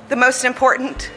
The most important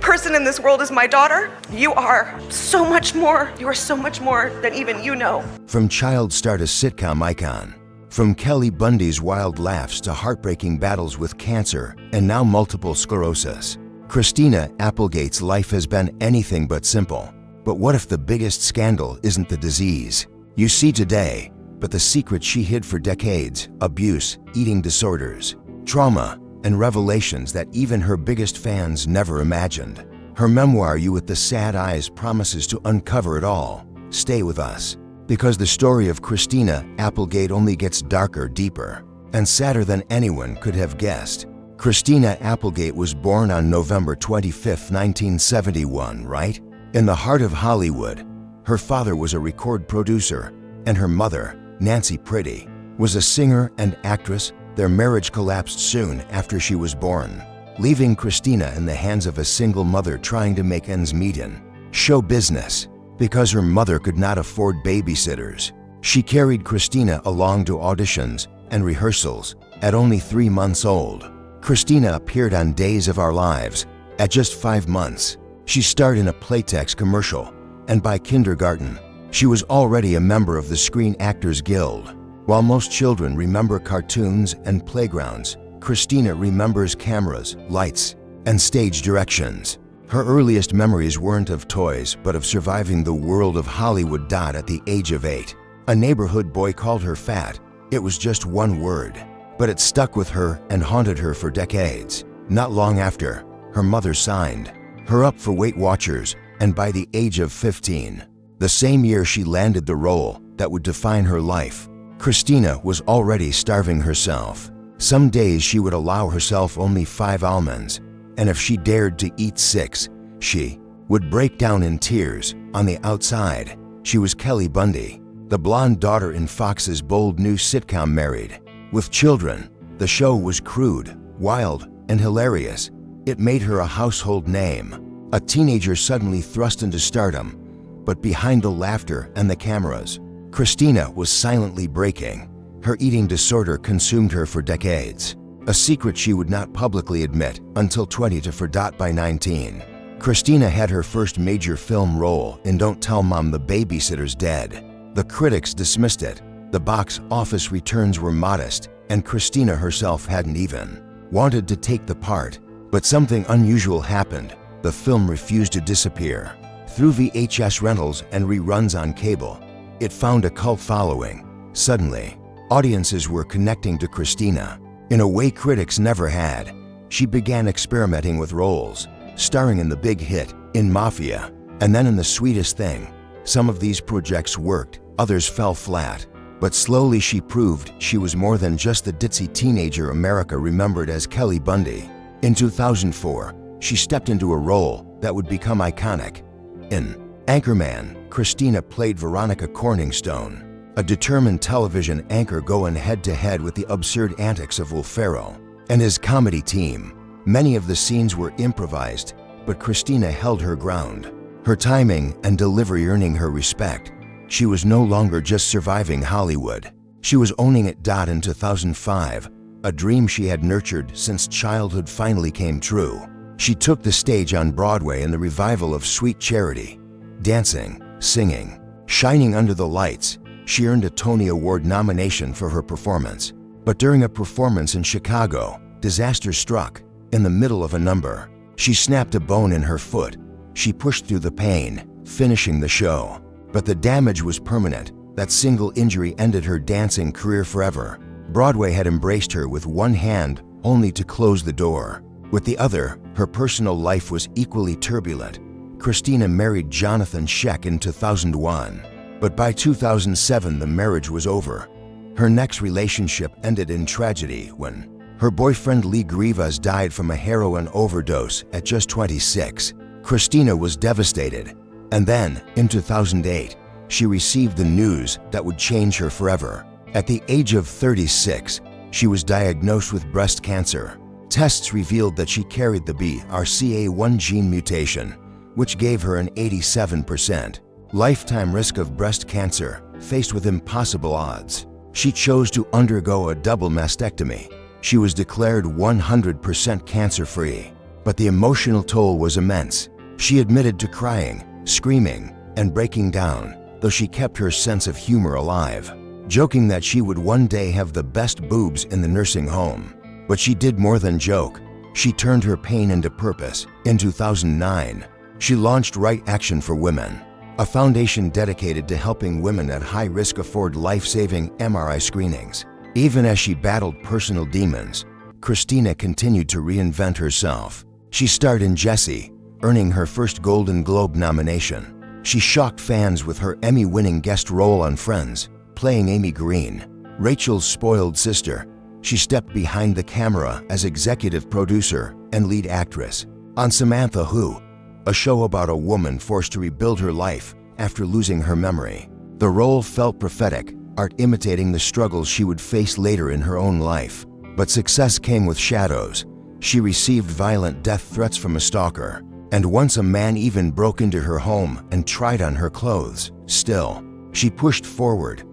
person in this world is my daughter. You are so much more. You are so much more than even you know. From child star to sitcom icon, from Kelly Bundy's wild laughs to heartbreaking battles with cancer and now multiple sclerosis, Christina Applegate's life has been anything but simple. But what if the biggest scandal isn't the disease you see today, but the secret she hid for decades: abuse, eating disorders, trauma, and revelations that even her biggest fans never imagined? Her memoir, You with the Sad Eyes, promises to uncover it all. Stay with us, because the story of Christina Applegate only gets darker, deeper, and sadder than anyone could have guessed. Christina Applegate was born on November 25, 1971, right? In the heart of Hollywood. Her father was a record producer, and her mother, Nancy Pretty, was a singer and actress. Their marriage collapsed soon after she was born, leaving Christina in the hands of a single mother trying to make ends meet in show business. Because her mother could not afford babysitters, she carried Christina along to auditions and rehearsals. At only 3 months old, Christina appeared on Days of Our Lives. At just 5 months, she starred in a Playtex commercial, and by kindergarten, she was already a member of the Screen Actors Guild. While most children remember cartoons and playgrounds, Christina remembers cameras, lights, and stage directions. Her earliest memories weren't of toys, but of surviving the world of Hollywood. At the age of 8, a neighborhood boy called her fat. It was just one word, but it stuck with her and haunted her for decades. Not long after, her mother signed her up for Weight Watchers, and by the age of 15, the same year she landed the role that would define her life, Christina was already starving herself. Some days she would allow herself only 5 almonds, and if she dared to eat 6, she would break down in tears. On the outside, she was Kelly Bundy, the blonde daughter in Fox's bold new sitcom Married with Children. The show was crude, wild, and hilarious. It made her a household name, a teenager suddenly thrust into stardom. But behind the laughter and the cameras, Christina was silently breaking. Her eating disorder consumed her for decades, a secret she would not publicly admit until 20 to 4. By 19, Christina had her first major film role in Don't Tell Mom the Babysitter's Dead. The critics dismissed it, the box office returns were modest, and Christina herself hadn't even wanted to take the part. But something unusual happened. The film refused to disappear. Through VHS rentals and reruns on cable, it found a cult following. Suddenly, audiences were connecting to Christina in a way critics never had. She began experimenting with roles, starring in the big hit In Mafia, and then in The Sweetest Thing. Some of these projects worked, others fell flat. But slowly she proved she was more than just the ditzy teenager America remembered as Kelly Bundy. In 2004, she stepped into a role that would become iconic. In Anchorman, Christina played Veronica Corningstone, a determined television anchor going head-to-head with the absurd antics of Will Ferrell and his comedy team. Many of the scenes were improvised, but Christina held her ground, her timing and delivery earning her respect. She was no longer just surviving Hollywood. She was owning it. In 2005, a dream she had nurtured since childhood finally came true. She took the stage on Broadway in the revival of Sweet Charity. Dancing, singing, shining under the lights, she earned a Tony Award nomination for her performance. But during a performance in Chicago, disaster struck. In the middle of a number, she snapped a bone in her foot. She pushed through the pain, finishing the show. But the damage was permanent. That single injury ended her dancing career forever. Broadway had embraced her with one hand, only to close the door. With the other, her personal life was equally turbulent. Christina married Jonathan Sheck in 2001, but by 2007 the marriage was over. Her next relationship ended in tragedy when her boyfriend Lee Grivas died from a heroin overdose at just 26. Christina was devastated, and then, in 2008, she received the news that would change her forever. At the age of 36, she was diagnosed with breast cancer. Tests revealed that she carried the BRCA1 gene mutation, which gave her an 87% lifetime risk of breast cancer. Faced with impossible odds, she chose to undergo a double mastectomy. She was declared 100% cancer-free. but the emotional toll was immense. She admitted to crying, screaming, and breaking down, though she kept her sense of humor alive, joking that she would one day have the best boobs in the nursing home. But she did more than joke. She turned her pain into purpose. In 2009, she launched Right Action for Women, a foundation dedicated to helping women at high risk afford life-saving MRI screenings. Even as she battled personal demons, Christina continued to reinvent herself. She starred in Jessie, earning her first Golden Globe nomination. She shocked fans with her Emmy-winning guest role on Friends, playing Amy Green, Rachel's spoiled sister. She stepped behind the camera as executive producer and lead actress on Samantha Who, a show about a woman forced to rebuild her life after losing her memory. The role felt prophetic, art imitating the struggles she would face later in her own life. But success came with shadows. She received violent death threats from a stalker, and once a man even broke into her home and tried on her clothes. Still, she pushed forward.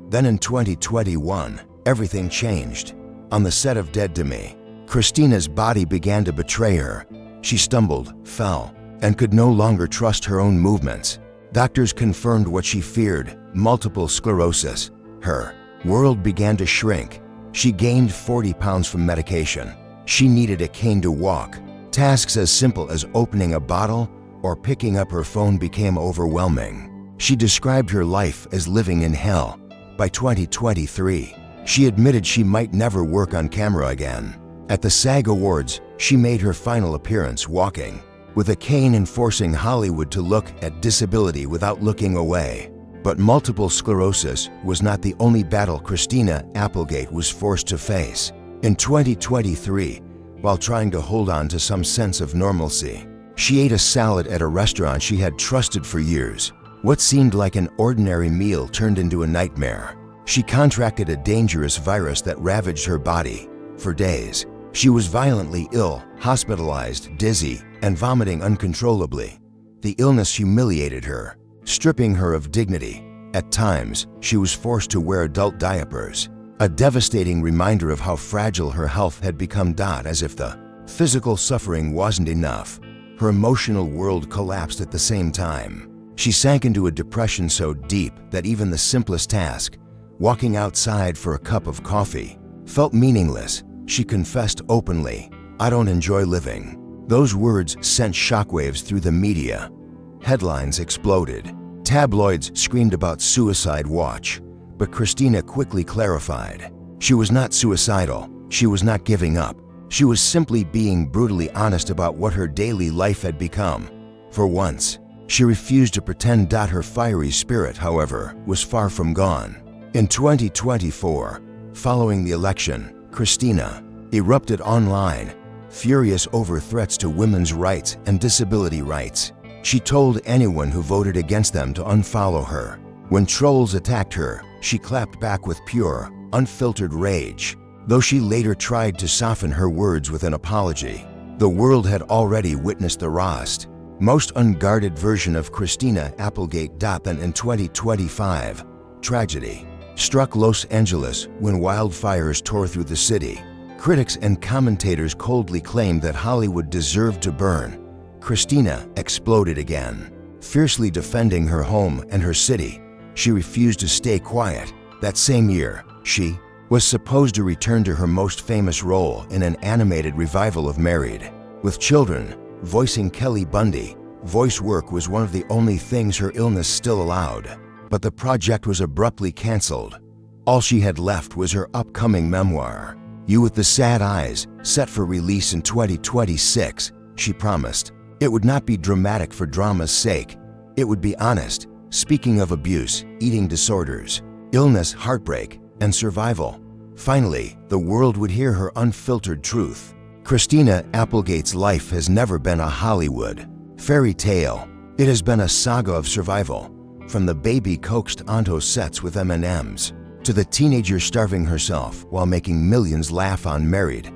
Then in 2021, everything changed. On the set of Dead to Me, Christina's body began to betray her. She stumbled, fell, and could no longer trust her own movements. Doctors confirmed what she feared: multiple sclerosis. Her world began to shrink. She gained 40 pounds from medication. She needed a cane to walk. Tasks as simple as opening a bottle or picking up her phone became overwhelming. She described her life as living in hell. By 2023, she admitted she might never work on camera again. At the SAG Awards, she made her final appearance walking, with a cane and forcing Hollywood to look at disability without looking away. But multiple sclerosis was not the only battle Christina Applegate was forced to face. In 2023, while trying to hold on to some sense of normalcy, she ate a salad at a restaurant she had trusted for years. What seemed like an ordinary meal turned into a nightmare. She contracted a dangerous virus that ravaged her body. For days, she was violently ill, hospitalized, dizzy, and vomiting uncontrollably. The illness humiliated her, stripping her of dignity. At times, she was forced to wear adult diapers, a devastating reminder of how fragile her health had become. As if the physical suffering wasn't enough, her emotional world collapsed at the same time. She sank into a depression so deep that even the simplest task, walking outside for a cup of coffee, felt meaningless. She confessed openly, "I don't enjoy living." Those words sent shockwaves through the media. Headlines exploded. Tabloids screamed about suicide watch, but Christina quickly clarified. She was not suicidal. She was not giving up. She was simply being brutally honest about what her daily life had become. For once, she refused to pretend. Her fiery spirit, however, was far from gone. In 2024, following the election, Christina erupted online, furious over threats to women's rights and disability rights. She told anyone who voted against them to unfollow her. When trolls attacked her, she clapped back with pure, unfiltered rage. Though she later tried to soften her words with an apology, the world had already witnessed the rawest, most unguarded version of Christina Applegate. Then in 2025, tragedy struck Los Angeles when wildfires tore through the city. Critics and commentators coldly claimed that Hollywood deserved to burn. Christina exploded again. Fiercely defending her home and her city, she refused to stay quiet. That same year, she was supposed to return to her most famous role in an animated revival of Married with Children, voicing Kelly Bundy. Voice work was one of the only things her illness still allowed, but the project was abruptly canceled. All she had left was her upcoming memoir, You with the Sad Eyes, set for release in 2026. She promised it would not be dramatic for drama's sake. It would be honest, speaking of abuse, eating disorders, illness, heartbreak, and survival. Finally, the world would hear her unfiltered truth. Christina Applegate's life has never been a Hollywood fairy tale. It has been a saga of survival, from the baby coaxed onto sets with M&Ms, to the teenager starving herself while making millions laugh on Married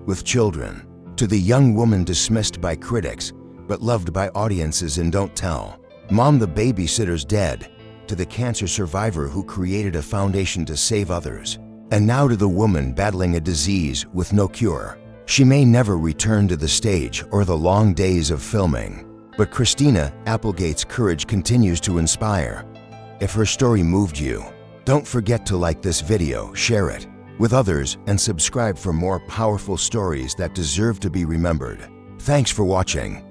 with Children, to the young woman dismissed by critics but loved by audiences in Don't Tell, Mom the Babysitter's Dead, to the cancer survivor who created a foundation to save others, and now to the woman battling a disease with no cure. She may never return to the stage or the long days of filming, but Christina Applegate's courage continues to inspire. If her story moved you, don't forget to like this video, share it with others, and subscribe for more powerful stories that deserve to be remembered. Thanks for watching.